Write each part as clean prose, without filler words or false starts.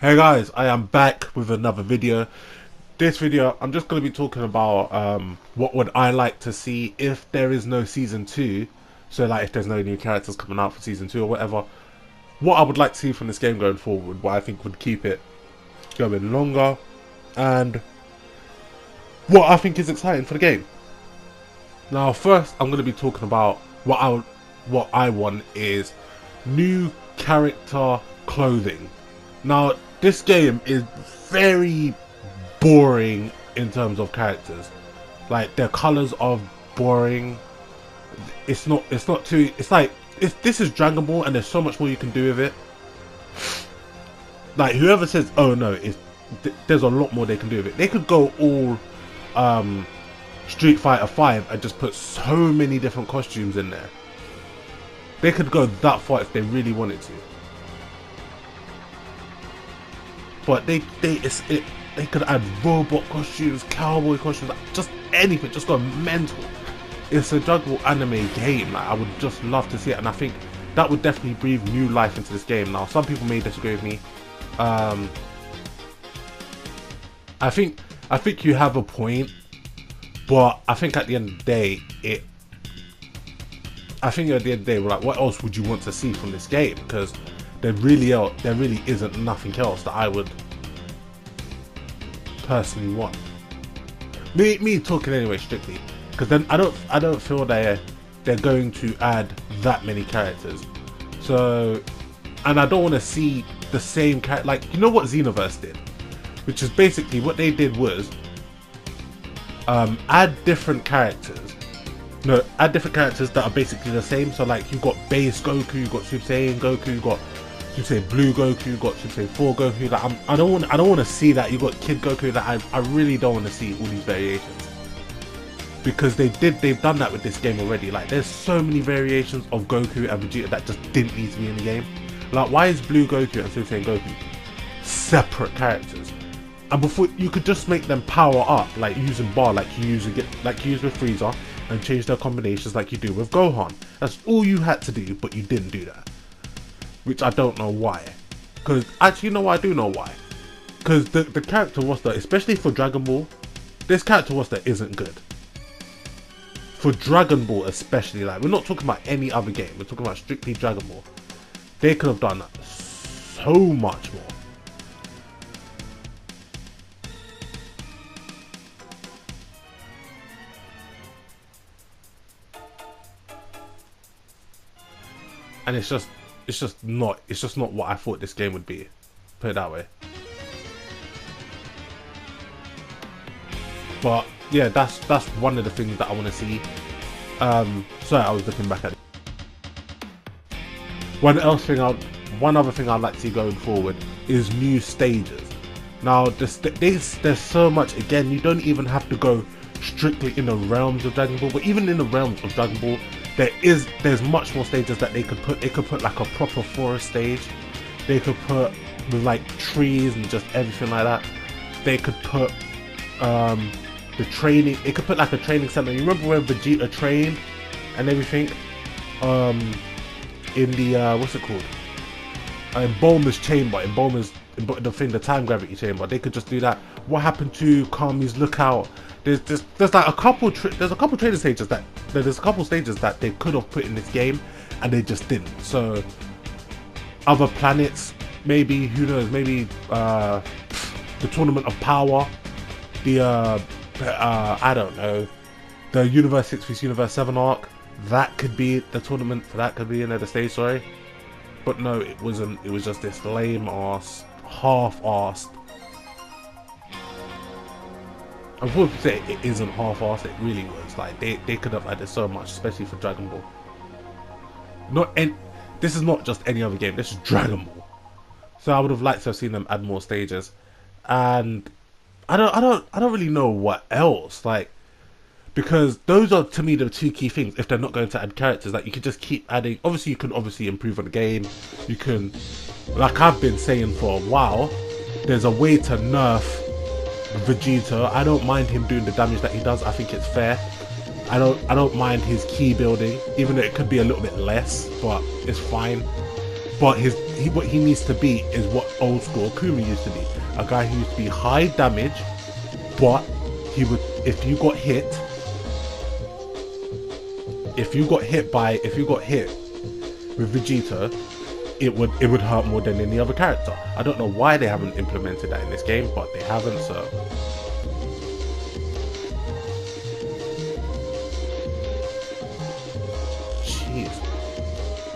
Hey guys, I am back with another video. This video, I'm just going to be talking about what would I like to see if there is no season 2. So like if there's no new characters coming out for season 2 or whatever. What I would like to see from this game going forward, what I think would keep it going longer, and what I think is exciting for the game. Now first, I'm going to be talking about what I want is new character clothing. Now, this game is very boring in terms of characters. Like, their colors are boring. It's not too, it's like, if this is Dragon Ball and there's so much more you can do with it. Like, whoever says, oh no, there's a lot more they can do with it. They could go all Street Fighter 5 and just put so many different costumes in there. They could go that far if they really wanted to. But they could add robot costumes, cowboy costumes, like just anything, just go mental. It's a Dragon Ball anime game. Like, I would just love to see it, and I think that would definitely breathe new life into this game. Now, some people may disagree with me. I think you have a point, but I think at the end of the day, like, what else would you want to see from this game? Because there really isn't nothing else that I would personally want. Me talking anyway, strictly, because then I don't feel they're going to add that many characters. So, and I don't want to see the same character. Like, you know what Xenoverse did, which is basically what they did was add different characters. No, add different characters that are basically the same. So like, you've got base Goku, you've got Super Saiyan Goku, you've got Super Saiyan Blue Goku, you've got Super Saiyan 4 Goku. Like, I don't want to see that. You've got Kid Goku. That I really don't want to see all these variations, because they've done that with this game already. Like, there's so many variations of Goku and Vegeta that just didn't need to be in the game. Like, why is Blue Goku and Super Saiyan Goku separate characters? And before, you could just make them power up, like using bar, like you use with Frieza, and change their combinations like you do with Gohan. That's all you had to do, but you didn't do that. Which I don't know why. Because, actually, no, I do know why. Because the character roster, especially for Dragon Ball, this character roster isn't good. For Dragon Ball especially, like, we're not talking about any other game, we're talking about strictly Dragon Ball. They could have done so much more. And it's just not what I thought this game would be. Put it that way. But yeah, that's one of the things that I want to see. Sorry, I was looking back at it. One other thing I'd like to see going forward is new stages. Now, there's so much. Again, you don't even have to go strictly in the realms of Dragon Ball, but even in the realms of Dragon Ball, there's much more stages that they could put. They could put like a proper forest stage. They could put with like trees and just everything like that. They could put the training. It could put like a training center. You remember where Vegeta trained and everything? In the what's it called? In Bulma's chamber. The time gravity chamber. They could just do that. What happened to Kami's lookout? There's like a couple training stages that they could have put in this game, and they just didn't. So other planets, maybe, who knows, maybe the Tournament of Power, the I don't know, the Universe 6 vs Universe 7 arc, that could be the tournament for that, could be another stage, sorry. But no, it wasn't. It was just this lame ass, half-assed. I would say it isn't half-assed, it really was. Like, they could have added so much, especially for Dragon Ball. This is not just any other game, this is Dragon Ball. So I would have liked to have seen them add more stages. And I don't really know what else, like, because those are, to me, the two key things. If they're not going to add characters, like, you can just keep adding. Obviously, you can improve on the game. You can, like I've been saying for a while, there's a way to nerf Vegeta. I don't mind him doing the damage that he does. I think it's fair. I don't mind his key building, even though it could be a little bit less, but it's fine. But what he needs to be is what old school Akuma used to be. A guy who used to be high damage, but he would, if you got hit with Vegeta, it would hurt more than any other character. I don't know why they haven't implemented that in this game, but they haven't, so. Jeez.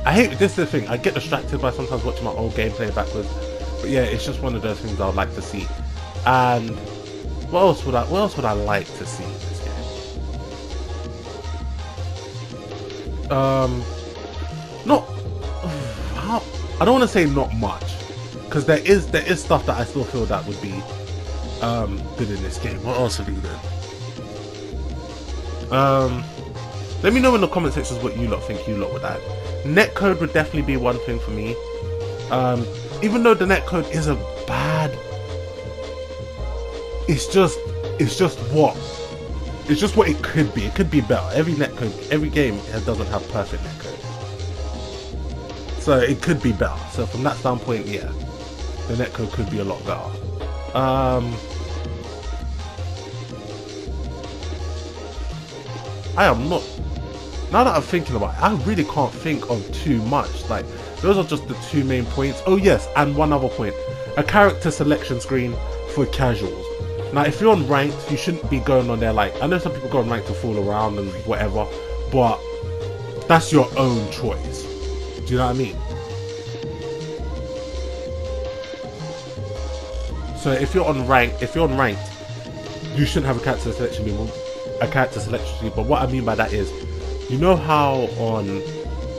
I hate, this is the thing, I get distracted by sometimes watching my old gameplay backwards. But yeah, it's just one of those things I would like to see. And what else would I like to see in this game? Not, I don't want to say not much, because there is stuff that I still feel that would be good in this game. What else would be good? Let me know in the comment sections what you lot think you lot would add. Netcode would definitely be one thing for me. Even though the netcode isn't bad, it's just what it could be. It could be better. Every game doesn't have perfect netcode, so it could be better. So from that standpoint, yeah, the netcode could be a lot better. I am not. Now that I'm thinking about it, I really can't think of too much. Like, those are just the two main points. Oh yes, and one other point. A character selection screen for casuals. Now, if you're on ranked, you shouldn't be going on there like... I know some people go on ranked to fool around and whatever, but that's your own choice. Do you know what I mean? So if you're on ranked, you shouldn't have a character selection screen. But what I mean by that is, you know how on,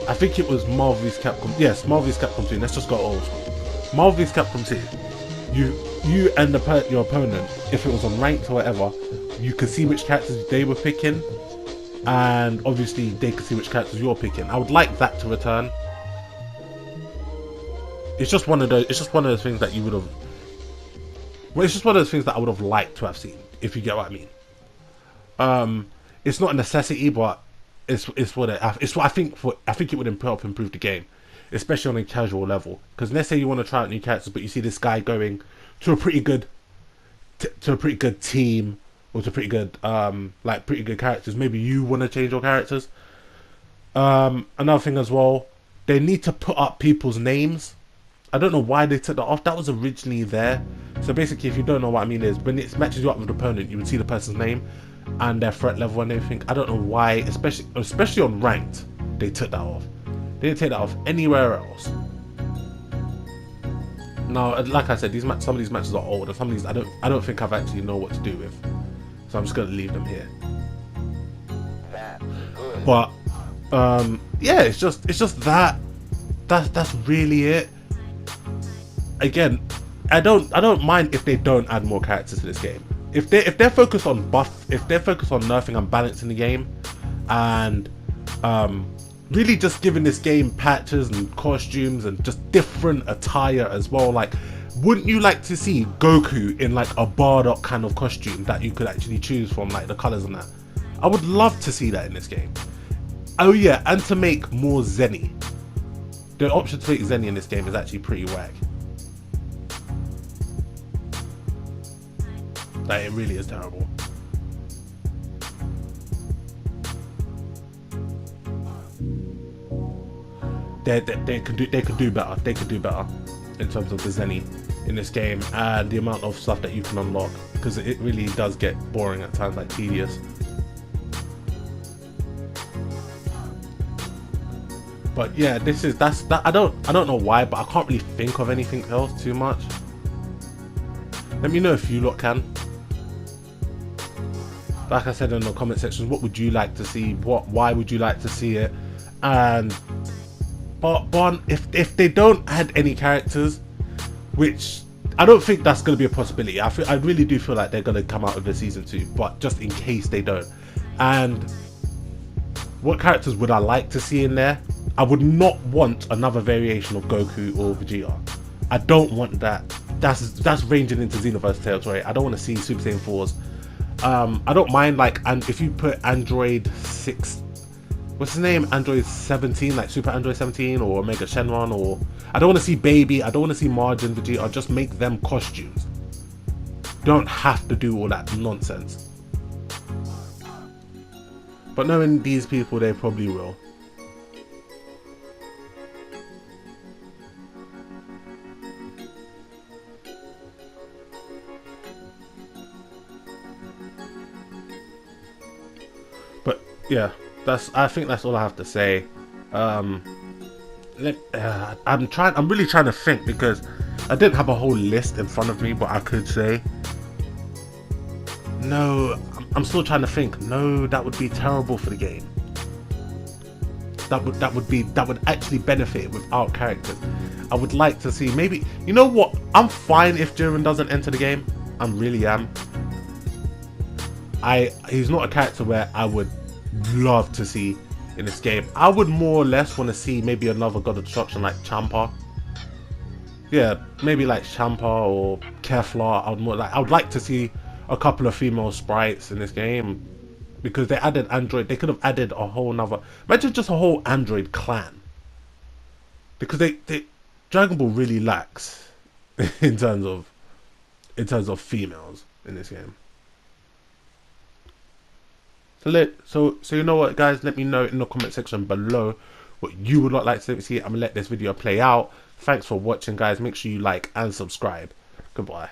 I think it was Marvel vs Capcom. Yes, Marvel vs Capcom 2. Let's just go old school. Marvel vs Capcom 2. You and your opponent, if it was on ranked or whatever, you could see which characters they were picking, and obviously they could see which characters you're picking. I would like that to return. It's just one of those. It's just one of those things that you would have. Well, it's just one of those things that I would have liked to have seen, if you get what I mean. It's not a necessity, but it's what I think it would help improve the game, especially on a casual level. Because let's say you want to try out new characters, but you see this guy going to a pretty good team, or to pretty good characters. Maybe you want to change your characters. Another thing as well, they need to put up people's names. I don't know why they took that off. That was originally there. So basically, if you don't know what I mean, is when it matches you up with the opponent, you would see the person's name and their threat level and everything. I don't know why, especially on ranked, they took that off. They didn't take that off anywhere else. Now, like I said, some of these matches are old, and some of these I don't think I've actually know what to do with. So I'm just gonna leave them here. But yeah, it's just that. That's really it. Again, I don't mind if they don't add more characters to this game. If they're focused on nerfing and balancing the game, and really just giving this game patches and costumes and just different attire as well. Like, wouldn't you like to see Goku in like a Bardock kind of costume that you could actually choose from, like the colors and that? I would love to see that in this game. Oh yeah, and to make more Zenny. The option to make Zenny in this game is actually pretty whack. Like, it really is terrible. They could do better. They could do better in terms of the Zenny in this game and the amount of stuff that you can unlock, because it really does get boring at times, like tedious. But yeah, that's I don't know why, but I can't really think of anything else too much. Let me know if you lot can. Like I said in the comment section, what would you like to see? Why would you like to see it? And but if they don't add any characters, which I don't think that's going to be a possibility. I really do feel like they're going to come out with a season 2, but just in case they don't. And what characters would I like to see in there? I would not want another variation of Goku or Vegeta. I don't want that. That's ranging into Xenoverse territory. I don't want to see Super Saiyan 4s. I don't mind, like, and if you put Android 6 what's his name? Android 17, like Super Android 17 or Omega Shenron, or I don't want to see Baby, I don't want to see Margin, Vegeta. Just make them costumes. You don't have to do all that nonsense. But knowing these people, they probably will. But yeah, I think that's all I have to say. I'm really trying to think, because I didn't have a whole list in front of me, but I could say no. I'm still trying to think. No, that would be terrible for the game. That would actually benefit without characters. I would like to see, maybe, you know what? I'm fine if Jiren doesn't enter the game. I really am. He's not a character where I would love to see in this game. I would more or less want to see maybe another God of Destruction like Champa. Yeah, maybe like Champa or Kefla. I would like to see a couple of female sprites in this game, because they added Android. They could have added a whole nother, imagine just a whole Android clan, because Dragon Ball really lacks in terms of females in this game. So you know what, guys, let me know in the comment section below what you would like to see. I'm gonna let this video play out. Thanks for watching, guys. Make sure you like and subscribe. Goodbye.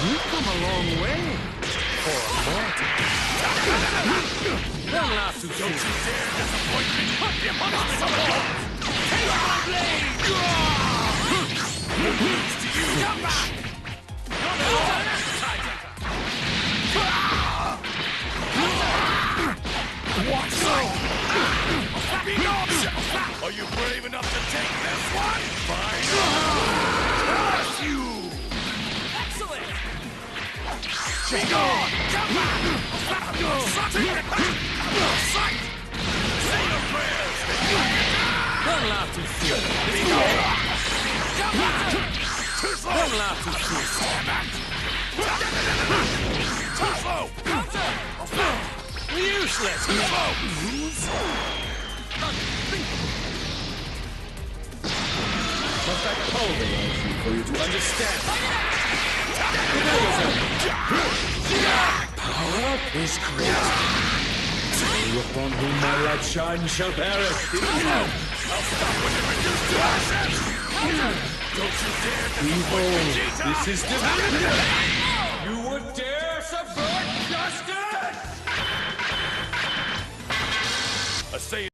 You've come a long way for a mortal. Don't laugh too soon. Don't you dare disappoint me. Impossible. Take my blade. To you. Come back. Watch out. Are you brave enough to take this one? Fine. Curse you. Excellent. Be gone! Come back! Take it back! Sight! Say your prayers! Don't laugh too soon! Be gone! Come back! Too slow! Don't laugh too soon! Stand back! Too slow! Counter! Useless! Too slow! Unthinkable! Must I pulverize you for you to understand? Power is great. He upon whom my light shines shall perish. I'll stop when you're reduced to ashes. Don't you dare Behold, this is divine. You would dare subvert justice? I say